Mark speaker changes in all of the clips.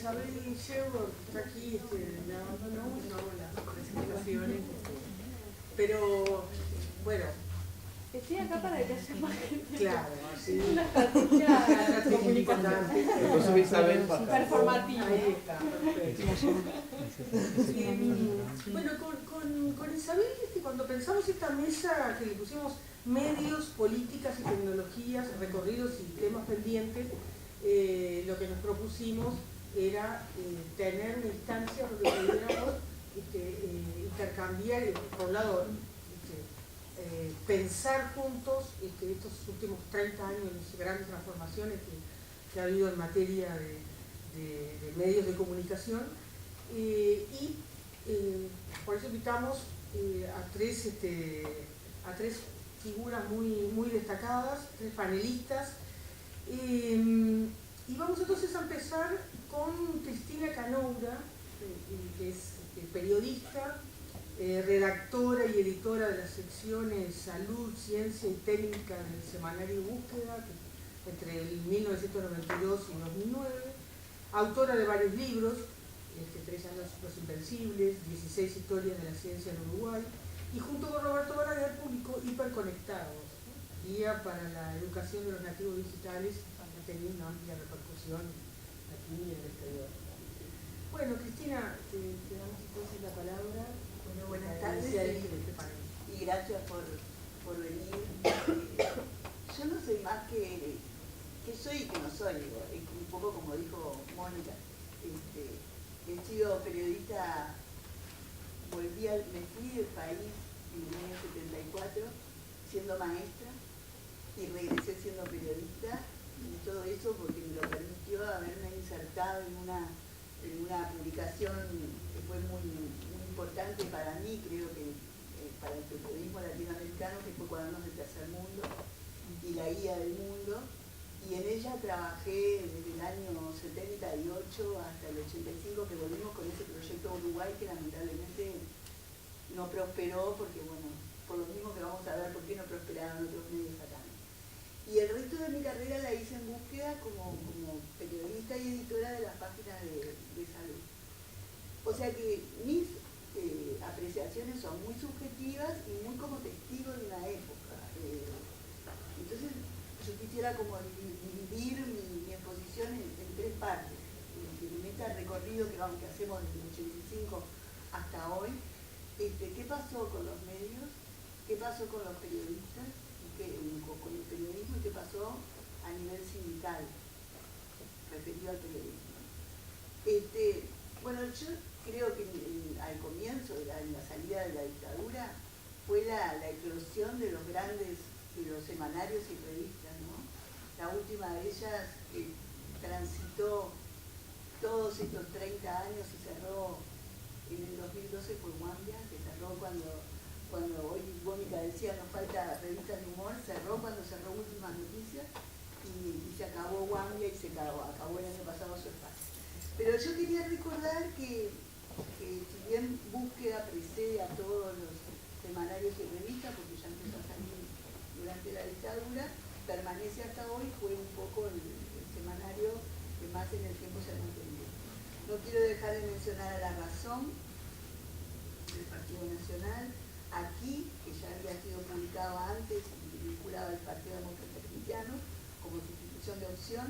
Speaker 1: Isabel Yeo está aquí grabándonos y no hago las presentaciones. Pero, bueno.
Speaker 2: Estoy acá para que haya más gente.
Speaker 1: Claro, sí.
Speaker 2: Una estrategia
Speaker 1: comunicacional.
Speaker 3: Entonces Isabel
Speaker 2: performativa.
Speaker 1: Ahí está, perfecto. Bueno, con Isabel, cuando pensamos esta mesa que le pusimos medios, políticas y tecnologías, recorridos y temas pendientes, lo que nos propusimos era tener una instancia donde pudiéramos intercambiar, por un lado, pensar juntos estos últimos 30 años, las grandes transformaciones que ha habido en materia de medios de comunicación, y por eso invitamos a tres figuras muy destacadas, tres panelistas. Y vamos entonces a empezar con Cristina Canoura, que es periodista, redactora y editora de las secciones Salud, Ciencia y Técnica del semanario Búsqueda, entre el 1992 y 2009, autora de varios libros, 3 años Los Invencibles, 16 historias de la ciencia en Uruguay, y junto con Roberto Balaguer publicó Hiperconectados, guía para la educación de los nativos digitales, que ha tenido una amplia repercusión aquí y en el exterior. Bueno, Cristina, te damos entonces la palabra.
Speaker 4: Bueno, buenas tardes y gracias por venir. Yo no soy más que soy y que no soy, un poco como dijo Mónica. He sido periodista, me fui del país en el año 74 siendo maestra y regresé siendo periodista, y todo eso porque me lo permitió haberme insertado en una publicación que fue muy importante para mí, creo que para el periodismo latinoamericano, que fue Cuadernos del Tercer Mundo y la Guía del Mundo, y en ella trabajé desde el año 78 hasta el 85, que volvimos con ese proyecto Uruguay, que lamentablemente no prosperó, porque bueno, por lo mismo que vamos a ver por qué no prosperaron otros medios acá. Y el resto de mi carrera la hice en Búsqueda como periodista y editora de las páginas de salud. O sea que mis apreciaciones son muy subjetivas y muy como testigo de una época. Entonces yo quisiera como dividir mi exposición en 3 partes. En este recorrido que hacemos desde el 85 hasta hoy, ¿qué pasó con los medios? ¿Qué pasó con los periodistas? Con el periodismo, y qué pasó a nivel sindical referido al periodismo. Bueno, yo creo que al comienzo, en la salida de la dictadura, fue la eclosión de los semanarios y revistas, ¿no? La última de ellas transitó todos estos 30 años y cerró en el 2012 fue Guambia, que cerró cuando hoy Mónica decía nos falta revistas de humor, cerró cuando cerró Últimas Noticias y se acabó Guambia y se acabó el año pasado su espacio. Pero yo quería recordar que si bien Búsqueda precede a todos los semanarios y revistas, porque ya empezó a salir durante la dictadura, permanece hasta hoy, fue un poco el semanario que más en el tiempo se ha mantenido. No quiero dejar de mencionar a La Razón del Partido Nacional, Aquí, que ya había sido publicado antes y vinculado al Partido Demócrata Cristiano como sustitución de Opción,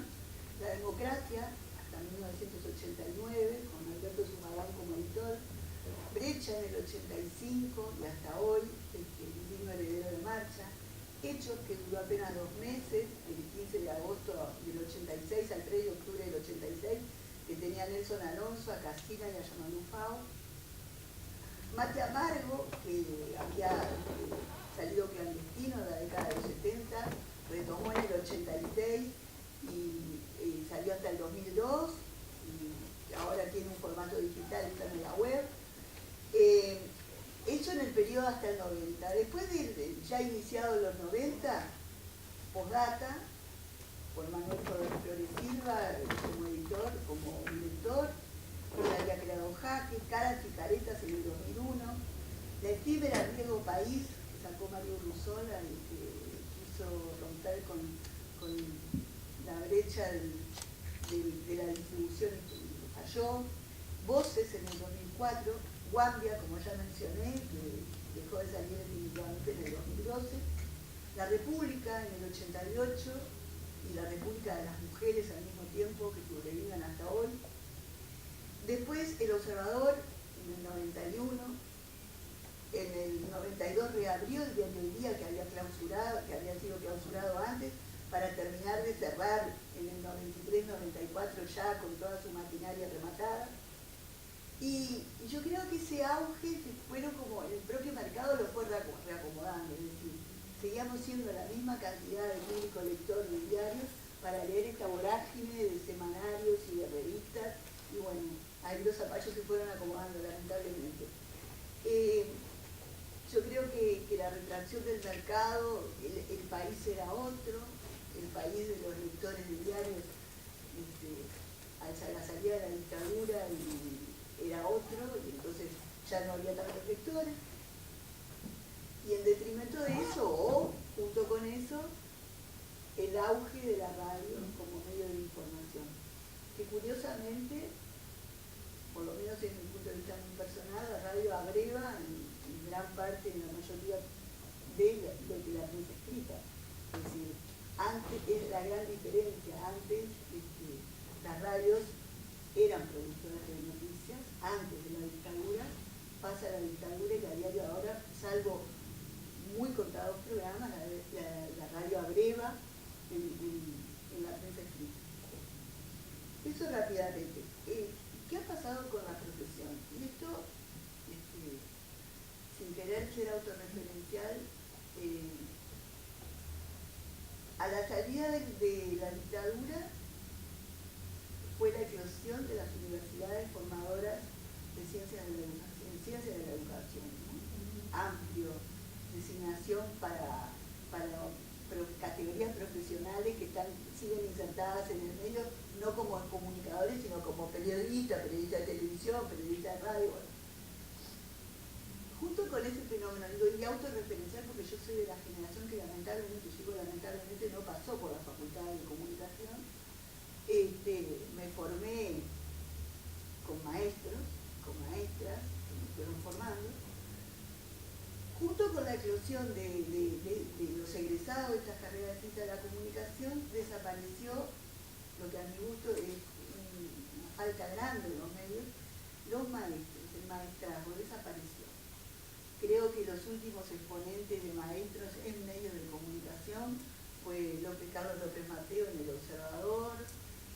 Speaker 4: La Democracia, hasta 1989, con Alberto Zumagán como editor, Brecha en el 85 y hasta hoy, el digno heredero de Marcha, Hechos, que duró apenas 2 meses, el 15 de agosto del 86 al 3 de octubre del 86, que tenía a Nelson Alonso, a Casina y a Yamalú Fau. Mate Amargo, que había salido clandestino en la década de los 70, retomó en el 86 y salió hasta el 2002, y ahora tiene un formato digital, está en la web. Hecho en el periodo hasta el 90. Después de ya iniciados los 90, Postdata, por Manuel Flores Silva como editor, como director, que había creado Jaque, Caras y Caretas en el 2001, La efímera Riego País, que sacó Mario Ruzola y que quiso romper con la brecha de la distribución, falló desarrolló Voces en el 2004, Guambia, como ya mencioné, que dejó de salir definitivamente en el 2012, La República en el 88 y La República de las Mujeres al mismo tiempo, que sobreviven hasta hoy. Después El Observador en el 91, en el 92 reabrió el diario El Día que había sido clausurado antes, para terminar de cerrar en el 93-94 ya con toda su maquinaria rematada. Y yo creo que ese auge fueron como el propio mercado lo fue reacomodando, es decir, seguíamos siendo la misma cantidad de público lector de diarios para leer esta vorágine de semanarios y de revistas, y bueno, ahí los zapallos se fueron acomodando lamentablemente. Yo creo que la retracción del mercado, el país era otro, el país de los lectores de diarios, a la salida de la dictadura era otro, y entonces ya no había tantos lectores. Y en detrimento de eso, o junto con eso, el auge de la radio como medio de información, que curiosamente, por lo menos desde mi punto de vista muy personal, la radio abreva en gran parte, en la mayoría de lo que la prensa escrita. Es decir, antes, es la gran diferencia, antes las radios eran productoras de noticias, antes de la dictadura, pasa la dictadura y la diario ahora, salvo muy contados programas, la radio abreva en la prensa escrita. Eso rápidamente. ¿Qué ha pasado con la profesión? Y esto, sin querer ser autorreferencial, a la salida de la dictadura fue la eclosión de las universidades formadoras de ciencias de la educación, ¿no? Amplio, designación para categorías profesionales que siguen insertadas en el medio, no como comunicadores, sino como periodistas, periodistas de televisión, periodistas de radio. Bueno. Junto con ese fenómeno, y autorreferencial porque yo soy de la generación que lamentablemente no pasó por la Facultad de Comunicación, me formé con maestros, con maestras que me fueron formando. Junto con la eclosión de los egresados de estas carreras de la comunicación, desapareció lo que a mi gusto es una falta grande en los medios, los maestros, el maestrazgo desapareció. Creo que los últimos exponentes de maestros en medios de comunicación fue Carlos López Mateo en El Observador,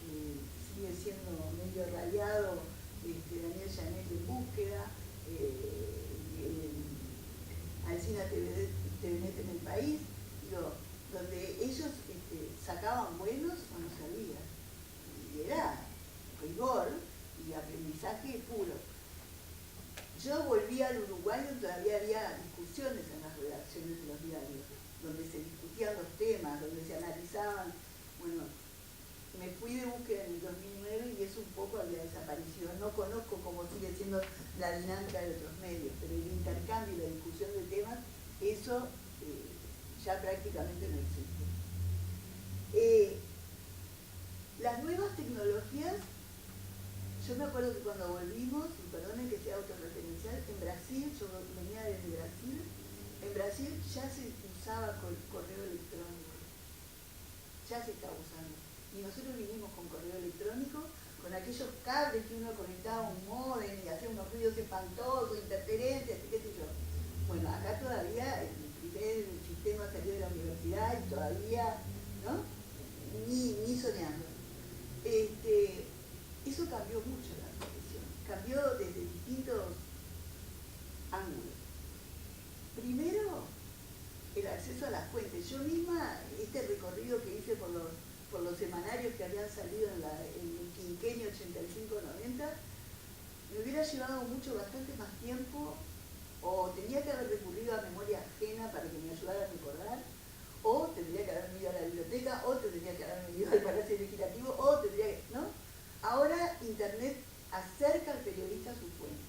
Speaker 4: sigue siendo medio rayado Daniel Llanet en Búsqueda, Alcina TVNet en El País, donde ellos sacaban buenos o no sabían. Y era rigor y aprendizaje puro. Yo volví al Uruguay donde todavía había discusiones en las redacciones de los diarios, donde se discutían los temas, donde se analizaban. Bueno, me fui de Búsqueda en el 2009 y eso un poco había desaparecido. No conozco cómo sigue siendo la dinámica de otros medios, pero el intercambio y la discusión de temas, eso ya prácticamente no existe. Las nuevas tecnologías, yo me acuerdo que cuando volvimos, y perdonen que sea autorreferencial, en Brasil, yo venía desde Brasil, en Brasil ya se usaba correo electrónico, ya se está usando. Y nosotros vinimos con correo electrónico, con aquellos cables que uno conectaba a un módem y hacía unos ruidos espantosos, interferencias, qué sé yo. Bueno, acá todavía el primer sistema salió de la universidad y todavía, ¿no? Ni soñando. Eso cambió mucho la profesión, cambió desde distintos ángulos. Primero, el acceso a las fuentes. Yo misma, este recorrido que hice por los semanarios que habían salido en el quinquenio 85-90, me hubiera llevado bastante más tiempo, o tenía que haber recurrido a memoria ajena para que me ayudara a recordar, o tendría que haberme ido a la biblioteca, o tendría que haberme ido al Palacio Legislativo, o tendría que, ¿no? Ahora Internet acerca al periodista a su fuente.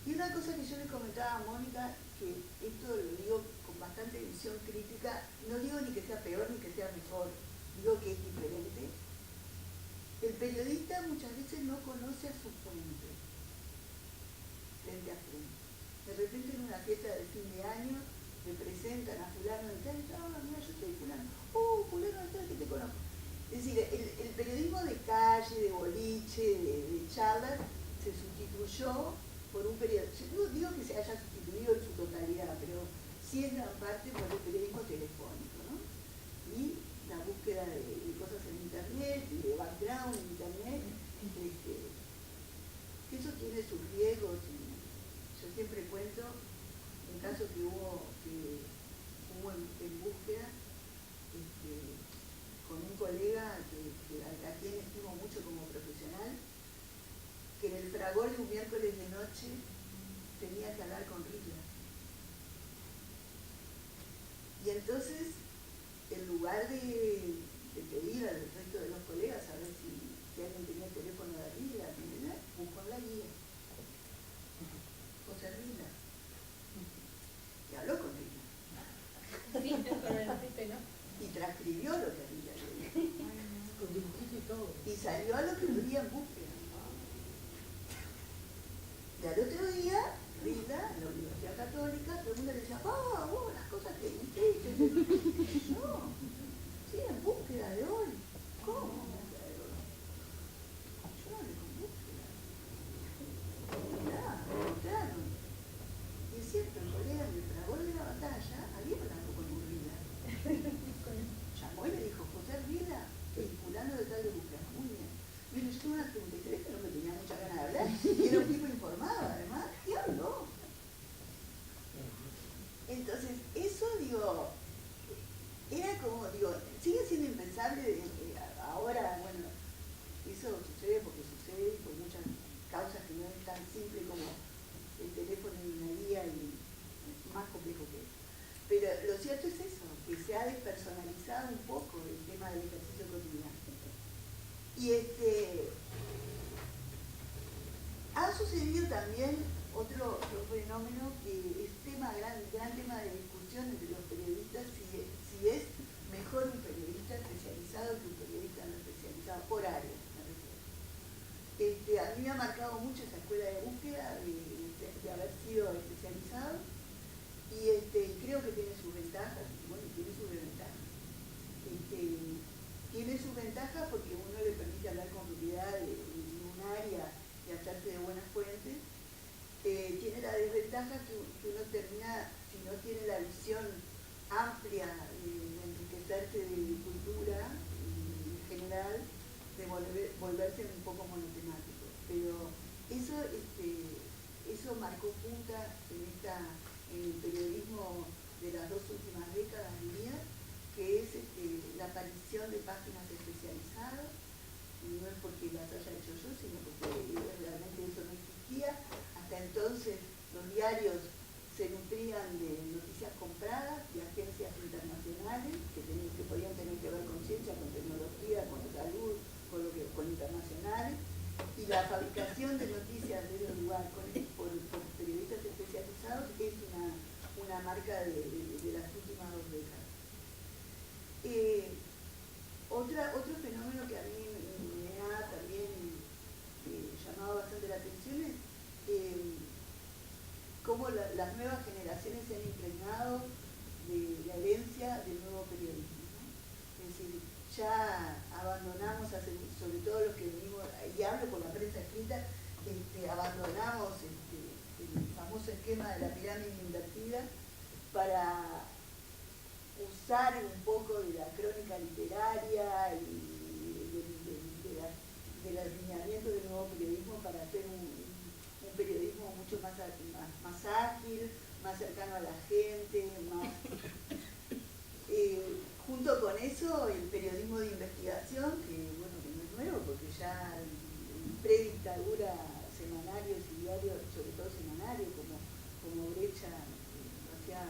Speaker 4: Y una cosa que yo le comentaba a Mónica, que esto lo digo con bastante visión crítica, no digo ni que sea peor ni que sea mejor, digo que es diferente. El periodista muchas veces no conoce a su fuente, frente a frente. De repente en una fiesta de fin de año le presentan a fulano de tal, mira, yo soy fulano, fulano de tal que te conozco. Es decir, el periodismo de calle, de boliche, de charla, se sustituyó por un periodismo, no digo que se haya sustituido en su totalidad, pero sí en gran parte por el periodismo telefónico, ¿no? Y la búsqueda de cosas en internet, y de background en internet, que eso tiene sus riesgos. Yo siempre cuento un caso que hubo en búsqueda con un colega a quien estimo mucho como profesional, que en el fragor de un miércoles de noche tenía que hablar con Rila. Y entonces, en lugar de pedir al resto de los colegas a ver si alguien tenía el teléfono de Rila, buscó en la guía. José Rila. Y habló con Rila.
Speaker 2: Sí, pero el jefe, ¿no?
Speaker 4: Y transcribió lo que Rila le dijo.
Speaker 1: Con dibujito y todo.
Speaker 4: Y salió a lo que veía en búsqueda. Y al otro día, Rila, en la Universidad Católica, todo el mundo le decía, vos, las cosas que hiciste. No, sí, en búsqueda de hoy. ¿Cómo en búsqueda de hoy? Yo no hablé con búsqueda. Claro. Y es cierto, el colega en el fragor de la batalla había hablado con un Rila. Llamó y le dijo, José Rila, vinculando de tal de búsqueda. Muy bien. Mire, yo tuve una 33 que no me tenía mucha ganas de hablar. Y era un tipo informado, además. Y habló. Entonces, eso, era como, sigue siendo impensable ahora, bueno, eso sucede porque sucede por muchas causas que no es tan simple como el teléfono y una guía y más complejo que eso. Pero lo cierto es eso, que se ha despersonalizado un poco el tema del ejercicio cotidiano. Y ha sucedido también otro fenómeno que es gran tema de discusión entre los periodistas, si es mejor un periodista especializado que un periodista no especializado, por área, me refiero. A mí me ha marcado mucho esa escuela de búsqueda de haber sido especializado y creo que tiene sus ventajas, tiene sus desventajas. Tiene sus ventajas porque uno le permite hablar con propiedad de un área y hacerse de buenas fuentes. Tiene la desventaja que uno termina, si no tiene la visión amplia de enriquecerse de cultura en general, de volverse un poco monotemático. Pero eso marcó punta en el periodismo de las 2 últimas décadas, diría, que es la aparición de páginas especializadas, y no es porque las haya hecho yo, sino porque realmente eso no existía. Hasta entonces los diarios se nutrían de noticias compradas de agencias internacionales que podían tener que ver con ciencia, con tecnología, con salud, con internacionales, y la fabricación de noticias de los lugares por periodistas especializados es una marca de las últimas 2 décadas. Otro fenómeno que a mí me ha también llamado bastante la atención es cómo las nuevas generaciones se han impregnado de la herencia del nuevo periodismo, ¿no? Es decir, ya abandonamos, sobre todo los que venimos, y hablo por la prensa escrita, abandonamos el famoso esquema de la pirámide invertida para usar un poco de la crónica literaria y del alineamiento del nuevo periodismo para hacer un periodismo mucho más ágil, más cercano a la gente, junto con eso el periodismo de investigación, que no es nuevo, porque ya en predictadura semanarios y diarios, sobre todo semanarios, como Brecha lo hacía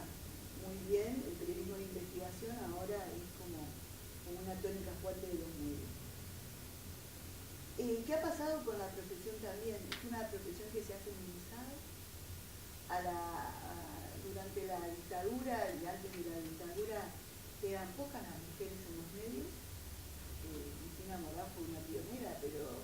Speaker 4: muy bien, el periodismo de investigación ahora es como una tónica fuerte de los medios. ¿Qué ha pasado con la profesión también? Es una profesión que se ha feminizado. Durante la dictadura y antes de la dictadura eran pocas las mujeres en los medios, Cristina Morán fue una pionera, pero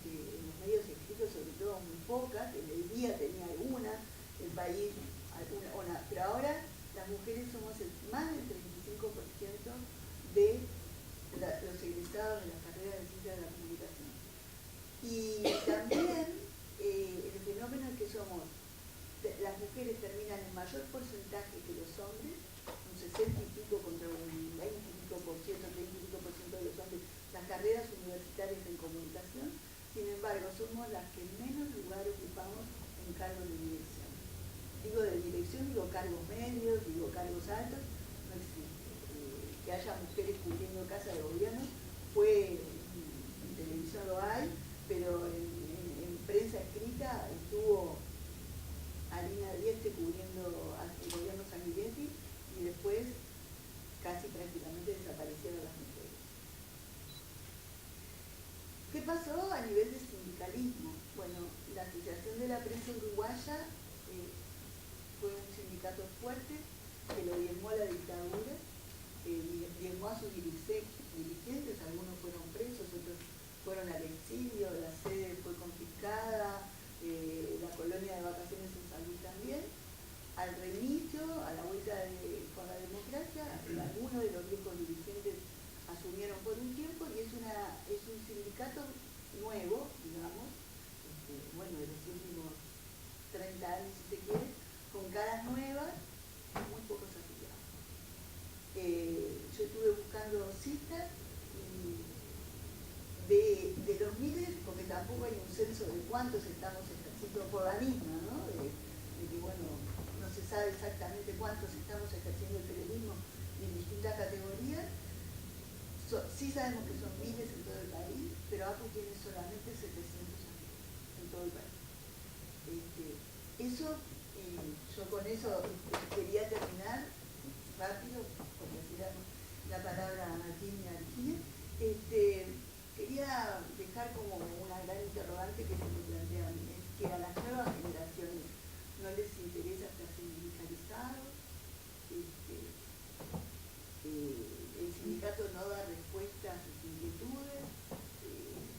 Speaker 4: en los medios escritos sobre todo muy pocas, en el día tenía alguna, el país alguna, pero ahora las mujeres somos más del 35% de los egresados de la carrera de ciencia de la comunicación. Y también el fenómeno es que las mujeres terminan en mayor porcentaje que los hombres, un 60 y pico contra un 20 y pico por ciento, 30 y pico por ciento de los hombres, las carreras universitarias en comunicación. Sin embargo, somos las que menos lugar ocupamos en cargos de dirección. Digo de dirección, digo cargos medios, digo cargos altos, no existe. Que haya mujeres cubriendo casa de gobierno, en televisión lo hay, pero en prensa escrita estuvo Alina Dieste cubriendo el gobierno sanguinetti y después casi prácticamente desaparecieron las mujeres. ¿Qué pasó a nivel de sindicalismo? Bueno, la Asociación de la Prensa Uruguaya fue un sindicato fuerte que lo diezmó la dictadura, diezmó a sus dirigentes, algunos fueron presos, otros fueron al exilio, la sede fue confiscada, la colonia de vacaciones en San Luis también. Al reinicio, a la vuelta con la democracia, algunos de los viejos dirigentes asumieron por un tiempo y es un sindicato nuevo, digamos, de los últimos 30 años si se quiere, con caras nuevas, muy pocos afiliados. Yo estuve buscando citas y de los miles, porque tampoco hay un censo de cuántos estamos ejerciendo por la misma, ¿no? De que, bueno, no se sabe exactamente cuántos estamos ejerciendo el periodismo en distintas categorías. Sí sabemos que son miles en todo el país, pero APU tiene solamente 700 afiliados en todo el país. Yo con eso quería terminar rápido, porque así damos la palabra a Martín y a Arquímedes. Quería dejar como una gran interrogante que se me plantea a mí, es que a las nuevas generaciones no les interesa estar sindicalizados, el sindicato no da respuesta a sus inquietudes,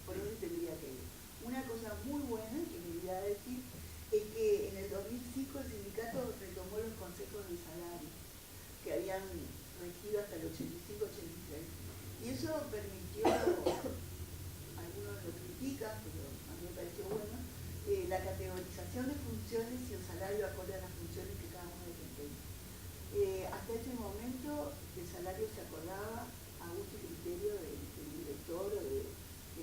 Speaker 4: por dónde tendría que ir. Una cosa muy buena que me voy a decir es que en el 2005 el sindicato retomó los consejos de salario que habían regido hasta el 85-86 y eso permitió, algunos lo critican, pero a mí me pareció bueno, la categorización de funciones y el salario acorde a las funciones que cada uno desempeña. Hasta ese momento el salario se acordaba a gusto y criterio del director o del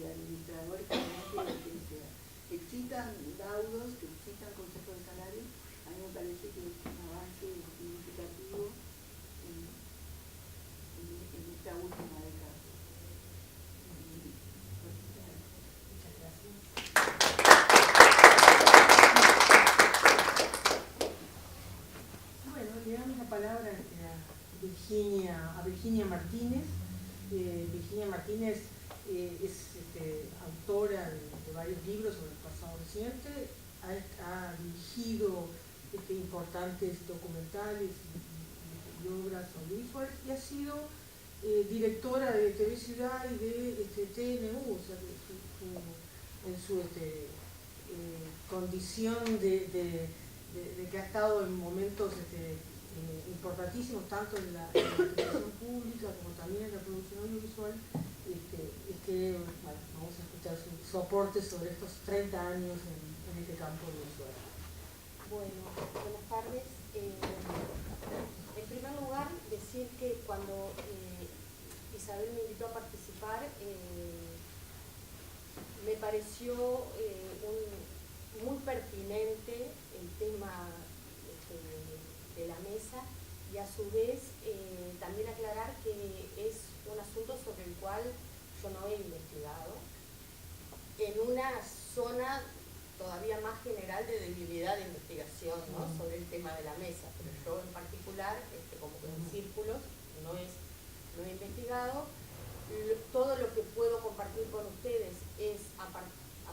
Speaker 4: administrador económico o de quien sea. Excitan laudos, que excitan consejos de salario, a mí me parece que es un avance significativo en esta última década. Muchas gracias.
Speaker 1: Bueno, le damos la palabra a Virginia Martínez. Virginia Martínez es autora de varios libros sobre el pasado reciente, ha dirigido importantes documentales y obras audiovisuales y ha sido directora de TV Ciudad y de TNU, o sea, en su condición de que ha estado en momentos importantísimos, tanto en la televisión pública como también en la producción audiovisual, bueno, vamos a escuchar su aporte sobre estos 30 años en este campo audiovisual.
Speaker 3: Bueno, buenas tardes. En primer lugar, decir que cuando Isabel me invitó a participar, me pareció muy pertinente el tema de la mesa y a su vez también aclarar que es un asunto sobre el cual yo no he investigado en una zona todavía más general de debilidad de investigación, ¿no? Sobre el tema de la mesa, pero yo en particular, como que en círculos, no he investigado. Todo lo que puedo compartir con ustedes es a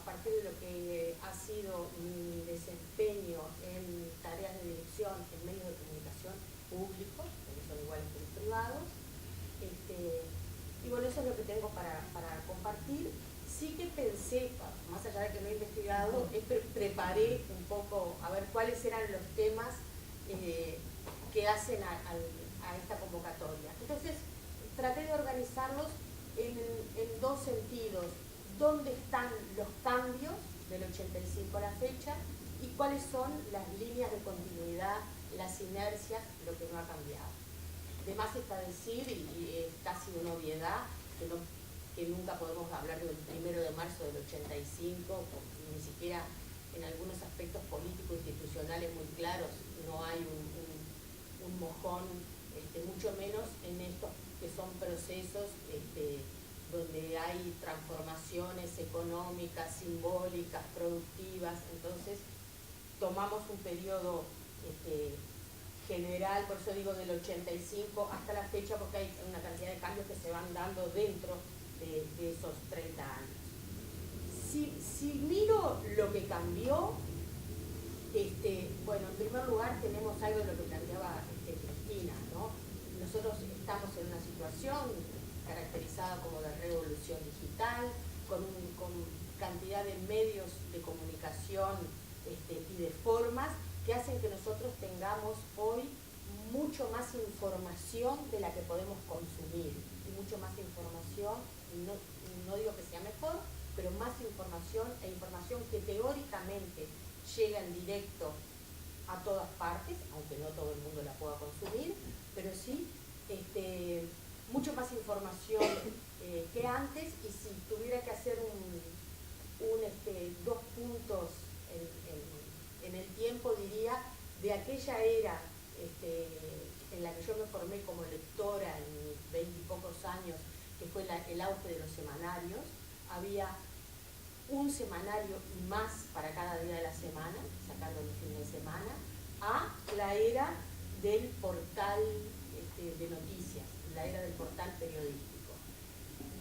Speaker 3: partir de lo que ha sido mi desempeño en tareas de dirección en medios de comunicación públicos, que son iguales que los privados, Y bueno, eso es lo que tengo para compartir. Sí que pensé, más allá de que no he investigado, preparé un poco a ver cuáles eran los temas que hacen a esta convocatoria. Entonces, traté de organizarlos en dos sentidos. ¿Dónde están los cambios del 85 a la fecha y cuáles son las líneas de continuidad, las inercias, lo que no ha cambiado? De más está decir, y es casi una obviedad, que nunca podemos hablar del 1 de marzo del 85, porque ni siquiera en algunos aspectos políticos institucionales muy claros no hay un mojón, mucho menos en estos que son procesos donde hay transformaciones económicas, simbólicas, productivas. Entonces tomamos un periodo general, por eso digo del 85 hasta la fecha, porque hay una cantidad de cambios que se van dando dentro de esos 30 años. Si miro lo que cambió, bueno, en primer lugar tenemos algo de lo que planteaba Cristina, ¿no? Nosotros estamos en una situación caracterizada como de revolución digital, con cantidad de medios de comunicación y de formas que hacen que nosotros tengamos hoy mucho más información de la que podemos consumir, y mucho más información, no digo que sea mejor, pero más información e información que teóricamente llega en directo a todas partes, aunque no todo el mundo la pueda consumir, pero sí mucho más información que antes. Y si tuviera que hacer dos puntos en el tiempo, diría, de aquella era en la que yo me formé como lectora en mis 20 y pocos años, que fue el auge de los semanarios. Había un semanario y más para cada día de la semana, sacando el fin de semana, a la era del portal de noticias, la era del portal periodístico.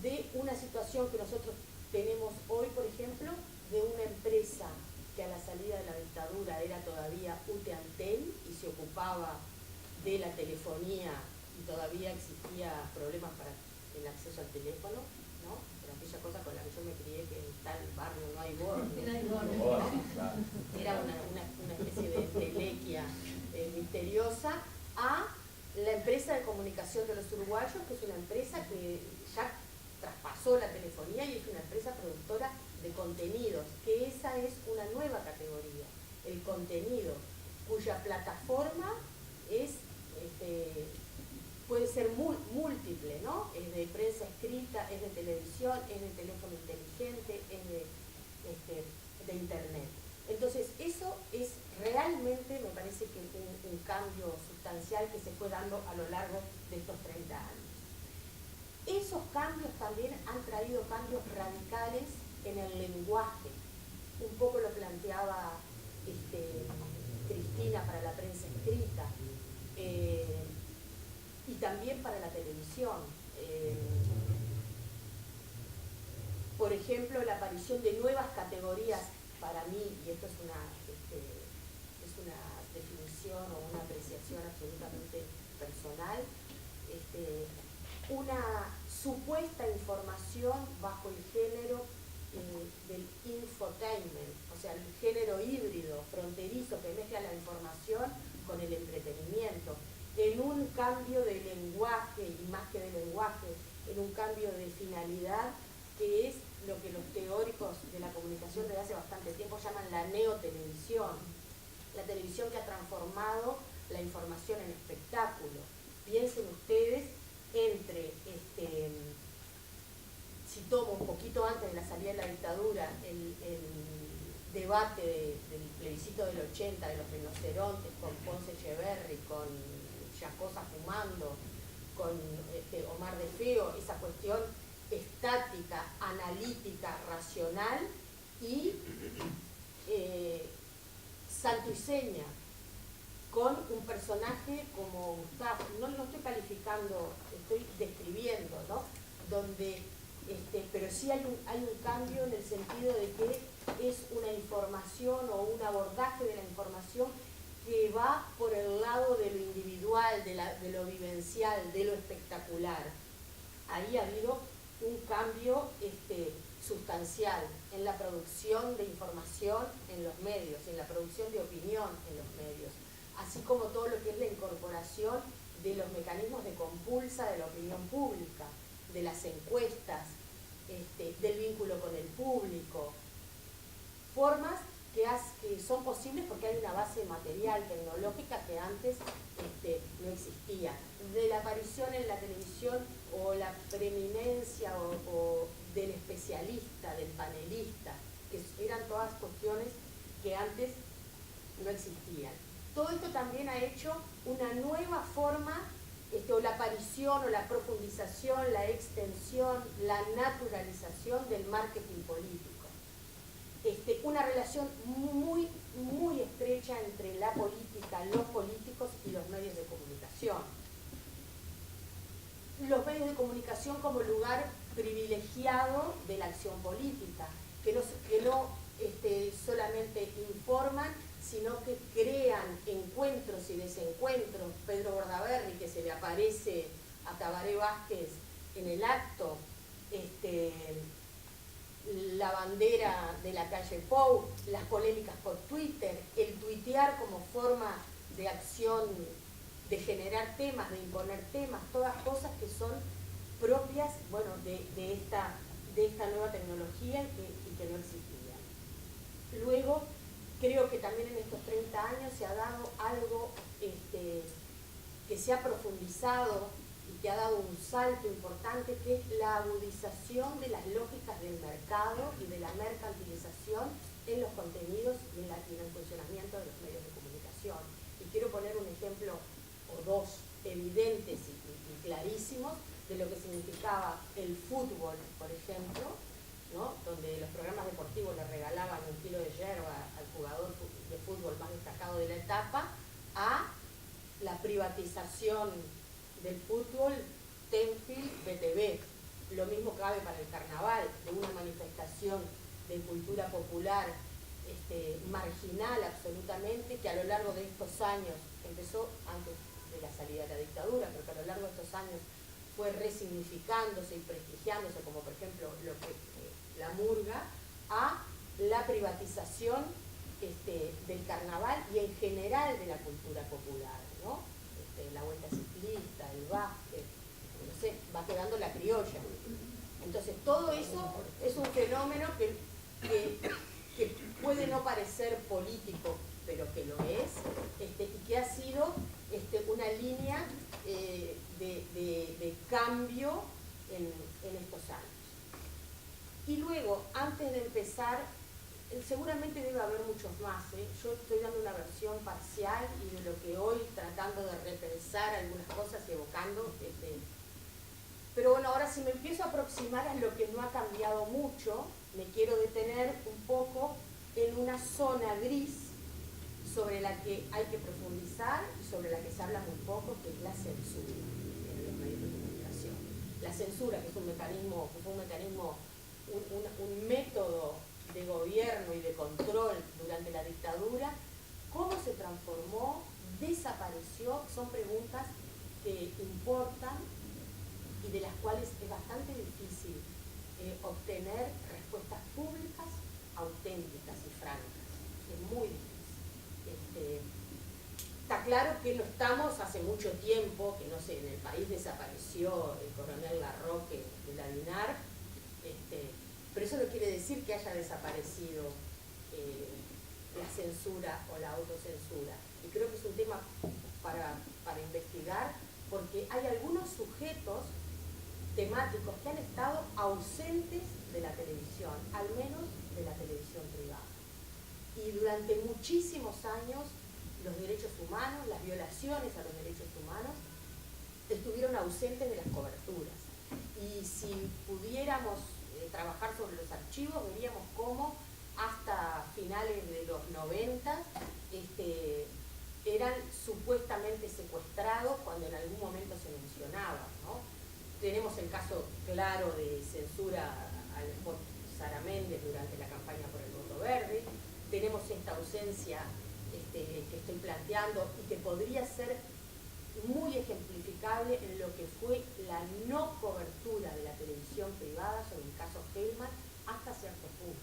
Speaker 3: De una situación que nosotros tenemos hoy, por ejemplo, de una empresa que a la salida de la dictadura era todavía UTEANTEL y se ocupaba de la telefonía y todavía existía problemas para el acceso al teléfono, ¿no? Pero aquella cosa con la que yo me crié, que en tal barrio no hay bordo, ¿no? Era una especie de telequia misteriosa, a la empresa de comunicación de los uruguayos, que es una empresa que ya traspasó la telefonía y es una empresa productora de contenidos, que esa es una nueva categoría, el contenido, cuya plataforma puede ser múltiple, ¿no? Es de prensa escrita, es de televisión, es de teléfono inteligente, es de internet. Entonces eso es realmente, me parece que un cambio sustancial que se fue dando a lo largo de estos 30 años. Esos cambios también han traído cambios radicales en el lenguaje. Un poco lo planteaba Cristina para la prensa escrita y también para la televisión. Por ejemplo, la aparición de nuevas categorías para mí, y esto es una definición o una apreciación absolutamente personal, una supuesta información bajo el género del infotainment, o sea, el género híbrido, fronterizo, que mezcla la información con el entretenimiento, en un cambio de lenguaje, y más que de lenguaje, en un cambio de finalidad, que es lo que los teóricos de la comunicación desde hace bastante tiempo llaman la neotelevisión, la televisión que ha transformado la información en espectáculo. Piensen ustedes entre si tomo un poquito antes de la salida de la dictadura, el debate del plebiscito del 80, de los rinocerontes, con Ponce Echeverri, con Yacosa fumando, con Omar de Feo, esa cuestión estática, analítica, racional y santo y seña, con un personaje como Gustavo, no lo estoy calificando, estoy describiendo, ¿no? Donde pero sí hay un cambio en el sentido de que es una información o un abordaje de la información que va por el lado de lo individual, de lo vivencial, de lo espectacular. ahí ha habido un cambio sustancial en la producción de información en los medios, en la producción de opinión en los medios, así como todo lo que es la incorporación de los mecanismos de compulsa de la opinión pública, de las encuestas, del vínculo con el público, formas que son posibles porque hay una base material, tecnológica que antes no existía. De la aparición en la televisión o la preeminencia o del especialista, del panelista, que eran todas cuestiones que antes no existían. Todo esto también ha hecho una nueva forma, o la aparición o la profundización, la extensión, la naturalización del marketing político. Una relación muy, muy estrecha entre la política, los políticos y los medios de comunicación. Los medios de comunicación como lugar privilegiado de la acción política, que no solamente informan, sino que crean encuentros y desencuentros. Pedro Bordaberry, que se le aparece a Tabaré Vázquez en el acto, la bandera de la calle Pou, las polémicas por Twitter, el tuitear como forma de acción, de generar temas, de imponer temas, todas cosas que son propias, bueno, de esta nueva tecnología y que no existía. Luego, creo que también en estos 30 años se ha dado algo que se ha profundizado y que ha dado un salto importante, que es la agudización de las lógicas del mercado y de la mercantilización en los contenidos y en el funcionamiento de los medios de comunicación. Y quiero poner un ejemplo o dos evidentes y clarísimos de lo que significaba el fútbol, por ejemplo, ¿no? Donde los programas deportivos le regalaban 1 kilo de yerba al jugador de fútbol más destacado de la etapa, a la privatización del fútbol, Tenfield, BTV. Lo mismo cabe para el carnaval, de una manifestación de cultura popular marginal absolutamente, que a lo largo de estos años, empezó antes de la salida de la dictadura, pero que a lo largo de estos años fue resignificándose y prestigiándose, como por ejemplo la murga, a la privatización del carnaval y en general de la cultura popular, ¿no? La vuelta ciclista, el básquet, no sé, va quedando la criolla. Entonces todo eso es un fenómeno que puede no parecer político, pero que lo es, y que ha sido una línea de cambio en estos años. Y luego, antes de empezar, seguramente debe haber muchos más, yo estoy dando una versión parcial y de lo que hoy, tratando de repensar algunas cosas y evocando, pero bueno, ahora si me empiezo a aproximar a lo que no ha cambiado mucho, me quiero detener un poco en una zona gris sobre la que hay que profundizar y sobre la que se habla muy poco, que es la censura en los medios de comunicación. La censura, que es un mecanismo, un método de gobierno y de control durante la dictadura, ¿cómo se transformó? ¿Desapareció? Son preguntas que importan y de las cuales es bastante difícil obtener respuestas públicas, auténticas y francas. Es muy difícil. Está claro que no estamos hace mucho tiempo, que no sé, en el país desapareció el coronel Larroque de la DINAR, pero eso no quiere decir que haya desaparecido la censura o la autocensura. Y creo que es un tema para investigar, porque hay algunos sujetos temáticos que han estado ausentes de la televisión, al menos de la televisión privada. Y durante muchísimos años los derechos humanos, las violaciones a los derechos humanos, estuvieron ausentes de las coberturas. Y si pudiéramos trabajar sobre los archivos, veríamos cómo hasta finales de los 90 eran supuestamente secuestrados cuando en algún momento se mencionaba, ¿no? Tenemos el caso claro de censura al spot Sara Méndez durante la campaña por el voto verde. Tenemos esta ausencia que estoy planteando y que podría ser muy ejemplificable en lo que fue la no cobertura de la televisión privada sobre el caso Hellman hasta cierto punto.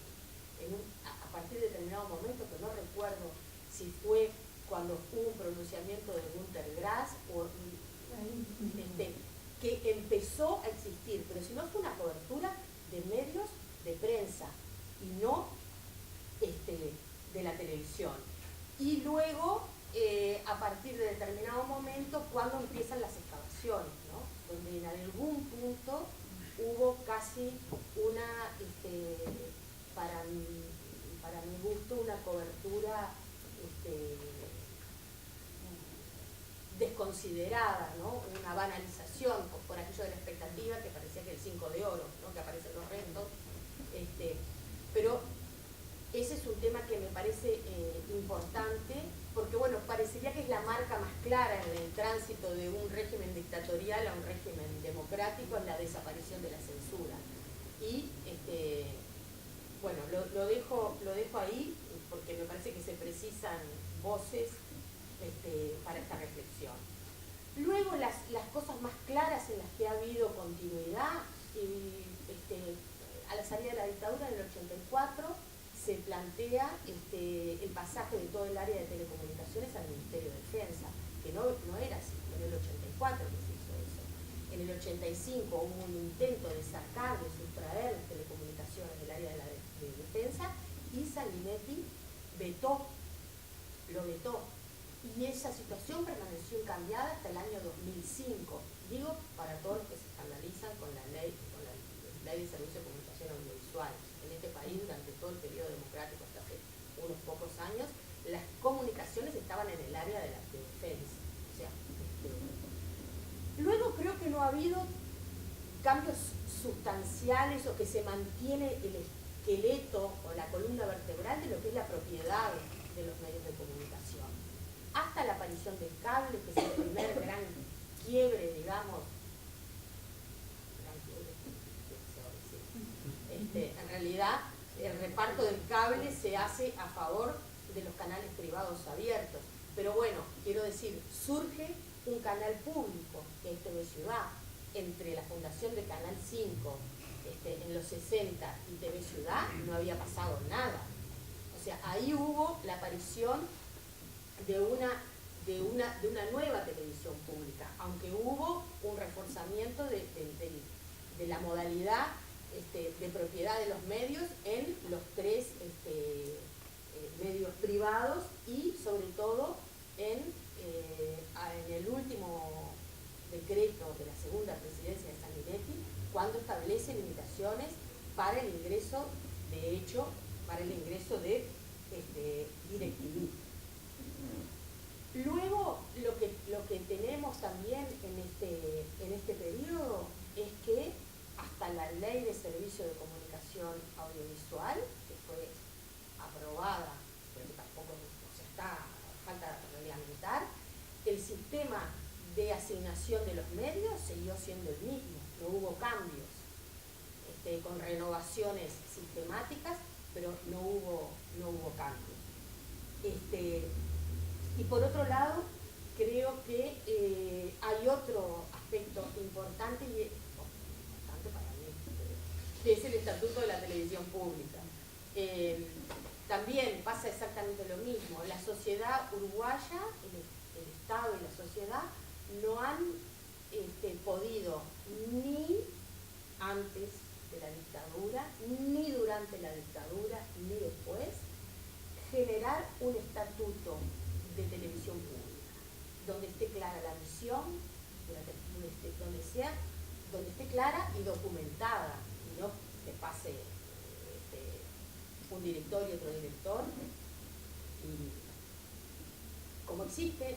Speaker 3: A partir de determinado momento, que no recuerdo si fue cuando hubo un pronunciamiento de Günter Grass o que empezó a existir, pero si no fue una cobertura de medios de prensa y no de la televisión. Y luego, a partir de determinado momento, cuando empiezan las excavaciones, ¿no? Donde en algún punto hubo casi una, para mi gusto, una cobertura desconsiderada, ¿no? Una banalización por aquello de la expectativa que parecía que el 5 de oro, ¿no? Que aparecen los restos. Pero ese es un tema que me parece importante, porque bueno, parecería que es la marca más clara en el tránsito de un régimen dictatorial a un régimen democrático, es la desaparición de la censura. Y bueno, lo dejo ahí porque me parece que se precisan voces para esta reflexión. Luego las cosas más claras en las que ha habido continuidad, a la salida de la dictadura en el 84 se plantea el pasaje de todo el área de telecomunicaciones al Ministerio de Defensa, que no era así, en el 84 que se hizo eso. En el 85 hubo un intento de sacar, de sustraer las telecomunicaciones del área de defensa y Sanguinetti lo vetó. Y esa situación permaneció incambiada hasta el año 2005. Digo, para todos los que se escandalizan con la ley de servicio de comunicación audiovisual. En este país, durante todo el periodo democrático, hasta hace unos pocos años, las comunicaciones estaban en el área de la defensa. O sea, luego creo que no ha habido cambios sustanciales o que se mantiene el esqueleto o la columna vertebral de lo que es la propiedad de los medios de comunicación. Hasta la aparición del cable, que es el primer gran quiebre, digamos, en realidad el reparto del cable se hace a favor de los canales privados abiertos. Pero bueno, quiero decir, surge un canal público, que es TV Ciudad, entre la fundación de Canal 5 en los 60 y TV Ciudad no había pasado nada. O sea, ahí hubo la aparición de una nueva televisión pública, aunque hubo un reforzamiento de la modalidad de propiedad de los medios en los tres medios privados y sobre todo en el último decreto de la segunda presidencia de Sanguinetti, cuando establece limitaciones para el ingreso, de hecho, para el ingreso de DirecTV. Luego, lo que tenemos también en este periodo es que hasta la Ley de Servicio de Comunicación Audiovisual, que fue aprobada, pero que tampoco falta reglamentar, el sistema de asignación de los medios siguió siendo el mismo, no hubo cambios, con renovaciones sistemáticas, pero no hubo cambios. Y por otro lado, creo que hay otro aspecto importante para mí, que es el Estatuto de la Televisión Pública. También pasa exactamente lo mismo. La sociedad uruguaya, el Estado y la sociedad, no han podido ni antes de la dictadura, ni durante la dictadura, ni después, generar un estatuto de televisión pública, donde esté clara la misión, donde esté clara y documentada, y no que pase un director y otro director, y como existe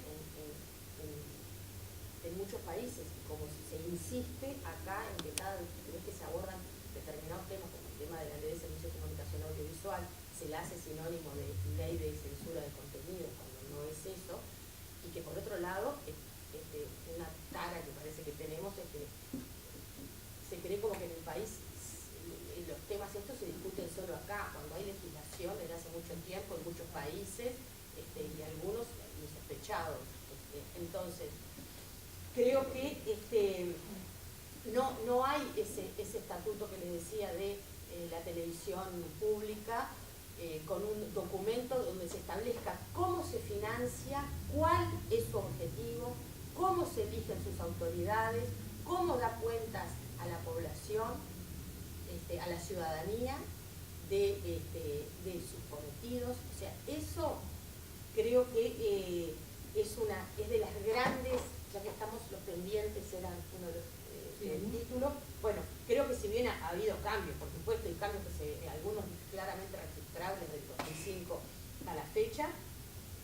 Speaker 3: en muchos países, como se insiste acá en que cada vez que se abordan determinados temas, como el tema de la Ley de Servicios de Comunicación Audiovisual, se le hace sinónimo de ley de censura de contenidos, cuando no es eso, y que por otro lado, una tara que parece que tenemos es que se cree como que en el país los temas estos se discuten solo acá, cuando hay legislación desde hace mucho tiempo en muchos países y algunos insospechados. Entonces, creo que no hay ese estatuto que les decía de la televisión pública, con un documento donde se establezca cómo se financia, cuál es su objetivo, cómo se eligen sus autoridades, cómo da cuentas a la población, a la ciudadanía de sus cometidos. O sea, eso creo que es de las grandes, ya que estamos los pendientes, era uno de los títulos. Bueno, creo que si bien ha habido cambios, por supuesto, y cambios que algunos claramente registrables del 2005 a la fecha,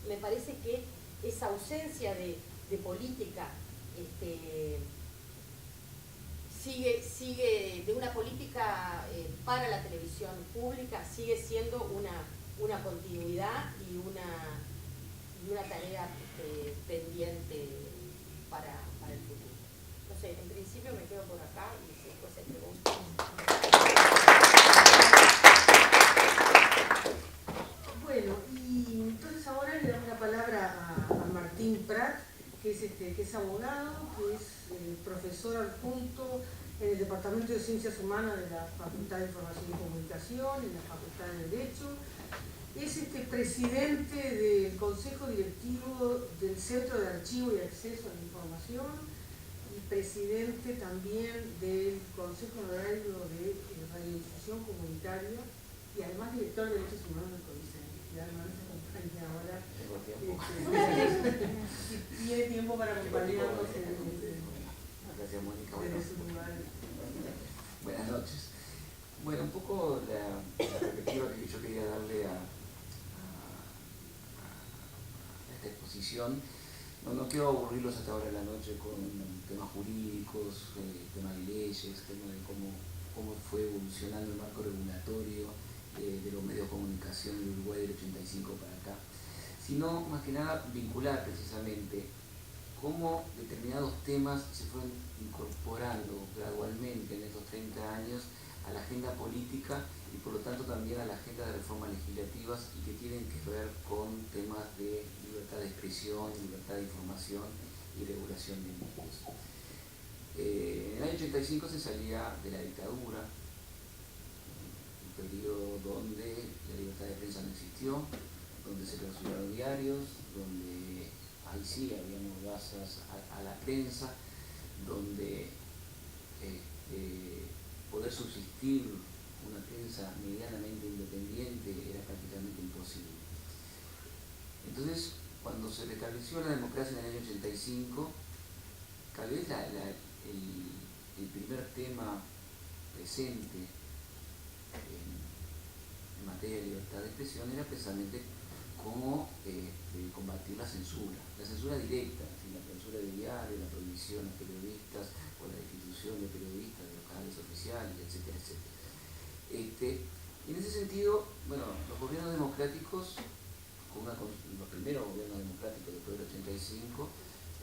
Speaker 3: me parece que esa ausencia de política sigue de una política para la televisión pública, sigue siendo una continuidad y una tarea pendiente para el futuro. No sé, en principio me quedo por acá y si después se preguntan.
Speaker 1: Bueno, y entonces ahora le damos la palabra a Martín Prat, que es abogado, que es profesor adjunto en el Departamento de Ciencias Humanas de la Facultad de Información y Comunicación, en la Facultad de Derecho. Es presidente del Consejo Directivo del Centro de Archivo y Acceso a la Información y presidente también del Consejo Honorario de Radiodifusión Comunitaria y además director de Derechos Humanos del CONICET. Y además nos acompaña ahora. Si tiene tiempo para acompañarnos
Speaker 5: Gracias, Mónica.
Speaker 1: desde su lugar.
Speaker 5: Buenas noches. Bueno, un poco la perspectiva que yo quería darle a esta exposición. No quiero aburrirlos hasta ahora de la noche con temas jurídicos, temas de leyes, temas de cómo fue evolucionando el marco regulatorio de los medios de comunicación en Uruguay del 85 para acá, sino más que nada vincular precisamente cómo determinados temas se fueron incorporando gradualmente en estos 30 años a la agenda política y por lo tanto también a la agenda de reformas legislativas y que tienen que ver con temas de libertad de expresión, libertad de información y regulación de medios. En el año 85 se salía de la dictadura, un periodo donde la libertad de prensa no existió, donde se clausuraron diarios, donde ahí sí había mordazas a la prensa, donde poder subsistir una prensa medianamente independiente era prácticamente imposible. Entonces, cuando se restableció la democracia en el año 85, tal vez el primer tema presente en materia de libertad de expresión era precisamente cómo combatir la censura directa, la censura de diarios, la prohibición a periodistas o la destitución de periodistas de los canales oficiales, etcétera, etcétera. En ese sentido, bueno, los gobiernos democráticos, los primeros gobiernos democráticos después del 85,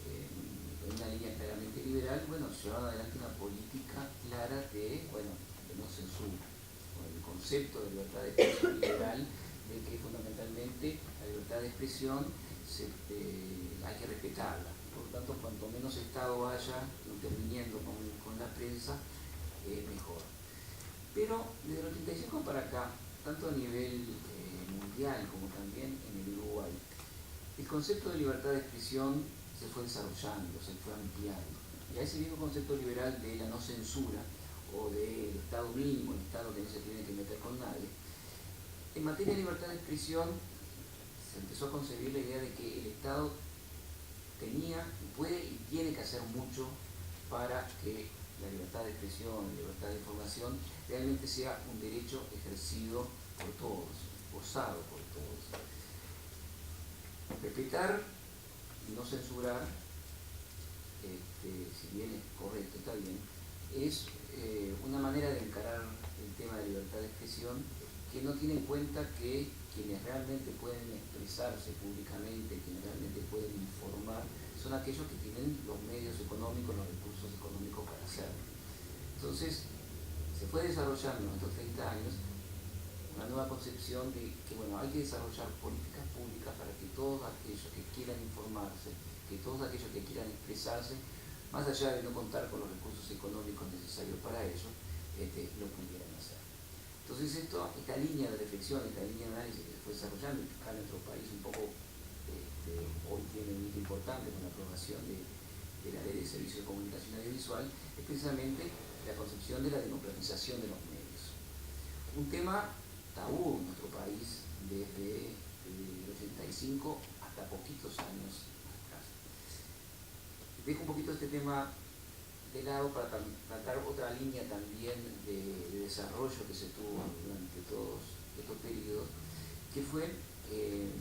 Speaker 5: en una línea claramente liberal, bueno, llevaban adelante una política clara de no censura, con el concepto de libertad de expresión liberal, de que fundamentalmente la libertad de expresión hay que respetarla. Por lo tanto, cuanto menos Estado haya interviniendo con la prensa, mejor. Pero desde el 85 para acá, tanto a nivel mundial como también en el Uruguay, el concepto de libertad de expresión se fue desarrollando, se fue ampliando. Y a ese mismo concepto liberal de la no censura o del Estado mínimo, el Estado que no se tiene que meter con nadie, en materia de libertad de expresión se empezó a concebir la idea de que el Estado tenía, puede y tiene que hacer mucho para que la libertad de expresión, la libertad de información realmente sea un derecho ejercido por todos, gozado por todos. Respetar y no censurar, si bien es correcto, está bien, es una manera de encarar el tema de libertad de expresión que no tiene en cuenta que quienes realmente pueden expresarse públicamente, quienes realmente pueden informar, son aquellos que tienen los medios económicos, los recursos económicos para hacerlo. Entonces, se fue desarrollando en estos 30 años una nueva concepción de que, hay que desarrollar políticas públicas para que todos aquellos que quieran informarse, que todos aquellos que quieran expresarse, más allá de no contar con los recursos económicos necesarios para ello, lo pudieran hacer. Entonces esta línea de reflexión, esta línea de análisis que se fue desarrollando, y acá en nuestro país un poco hoy tiene un hito importante con la aprobación de la Ley de Servicios de Comunicación Audiovisual, es precisamente la concepción de la democratización de los medios. Un tema tabú en nuestro país desde el 85 hasta poquitos años atrás. Dejo un poquito este tema de lado para tratar otra línea también de desarrollo que se tuvo durante todos estos periodos, que fue el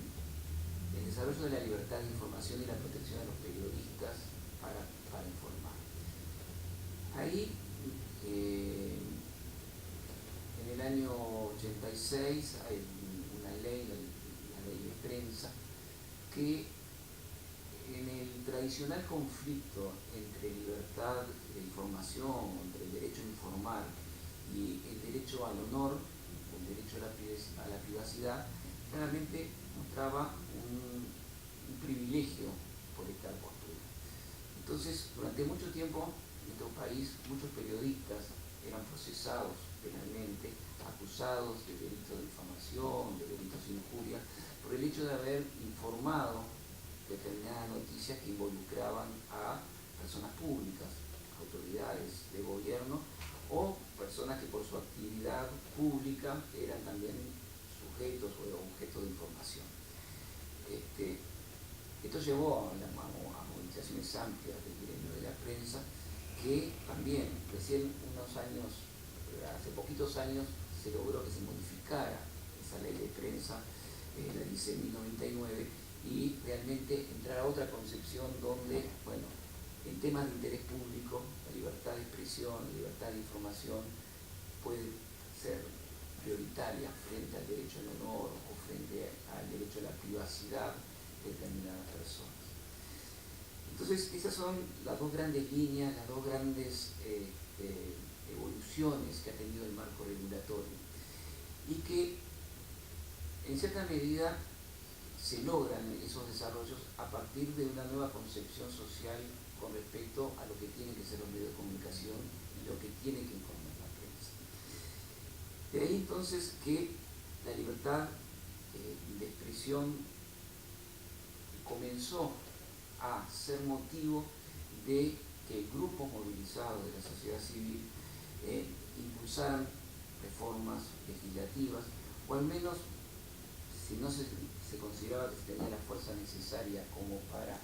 Speaker 5: desarrollo de la libertad de información y la protección de los periodistas para informar. Ahí, en el año 86 hay una ley, la ley de prensa, que en el tradicional conflicto entre libertad de información, entre el derecho a informar y el derecho al honor, el derecho a la privacidad, claramente mostraba un privilegio por esta postura. Entonces, durante mucho tiempo en nuestro país, muchos periodistas eran procesados penalmente, acusados de delitos de difamación, de delitos de injuria, por el hecho de haber informado determinadas noticias que involucraban a personas públicas, autoridades de gobierno o personas que por su actividad pública eran también sujetos o objetos de información. Esto llevó a movilizaciones amplias del gremio de la prensa, que también recién hace poquitos años se logró que se modificara esa ley de prensa, la dice en 1999, y realmente entrar a otra concepción donde, bueno, en temas de interés público, la libertad de expresión, la libertad de información puede ser prioritaria frente al derecho al honor o frente al derecho a la privacidad de determinadas personas. Entonces, esas son las dos grandes líneas, las dos grandes evoluciones que ha tenido el marco regulatorio y que, en cierta medida, se logran esos desarrollos a partir de una nueva concepción social con respecto a lo que tienen que ser los medios de comunicación y lo que tiene que informar la prensa. De ahí entonces que la libertad de expresión comenzó a ser motivo de que grupos movilizados de la sociedad civil impulsaran reformas legislativas, o al menos, si no se consideraba que se tenía la fuerza necesaria como para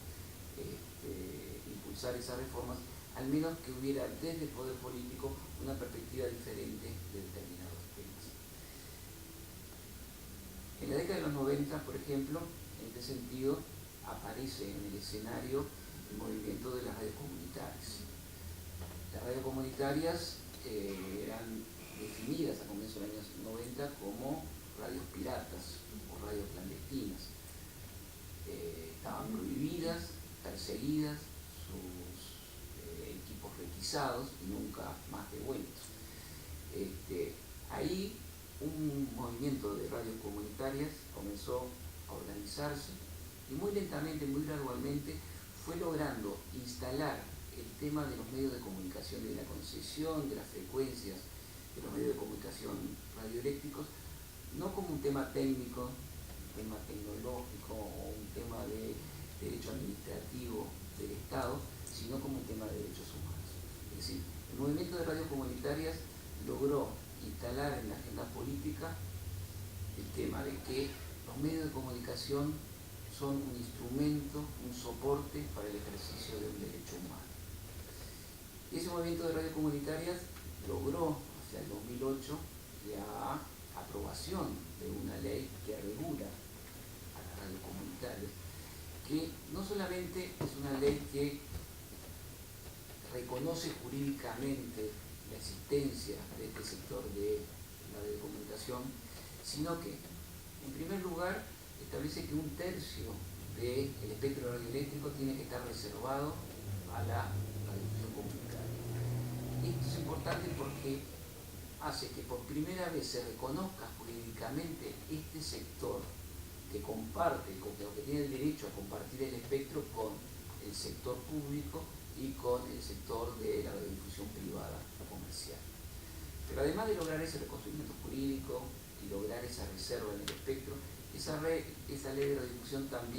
Speaker 5: impulsar esas reformas, al menos que hubiera desde el poder político una perspectiva diferente de determinados temas. En la década de los 90, por ejemplo, en este sentido, aparece en el escenario el movimiento de las radios comunitarias. Las radios comunitarias eran definidas a comienzos de los años 90 como radios piratas o radios clandestinas. Estaban prohibidas, perseguidas, sus equipos requisados y nunca más devueltos. Ahí un movimiento de radios comunitarias comenzó a organizarse y muy lentamente, muy gradualmente, fue logrando instalar el tema de los medios de comunicación y de la concesión de las frecuencias de los medios de comunicación radioeléctricos, no como un tema técnico, un tema tecnológico o un tema de derecho administrativo del Estado, sino como un tema de derechos humanos. Es decir, el movimiento de radios comunitarias logró instalar en la agenda política el tema de que los medios de comunicación son un instrumento, un soporte para el ejercicio de un derecho humano. Y ese movimiento de radios comunitarias logró, hacia el 2008, la aprobación de una ley que regula a las radios comunitarias, que no solamente es una ley que reconoce jurídicamente la existencia de este sector de la radiocomunicación, sino que, en primer lugar, establece que 1/3 del espectro radioeléctrico tiene que estar reservado a la radiodifusión comunitaria. Esto es importante porque hace que por primera vez se reconozca jurídicamente este sector que comparte, que tiene el derecho a compartir el espectro con el sector público y con el sector de la radiodifusión privada comercial. Pero además de lograr ese reconocimiento jurídico y lograr esa reserva en el espectro, esa ley de radiodifusión también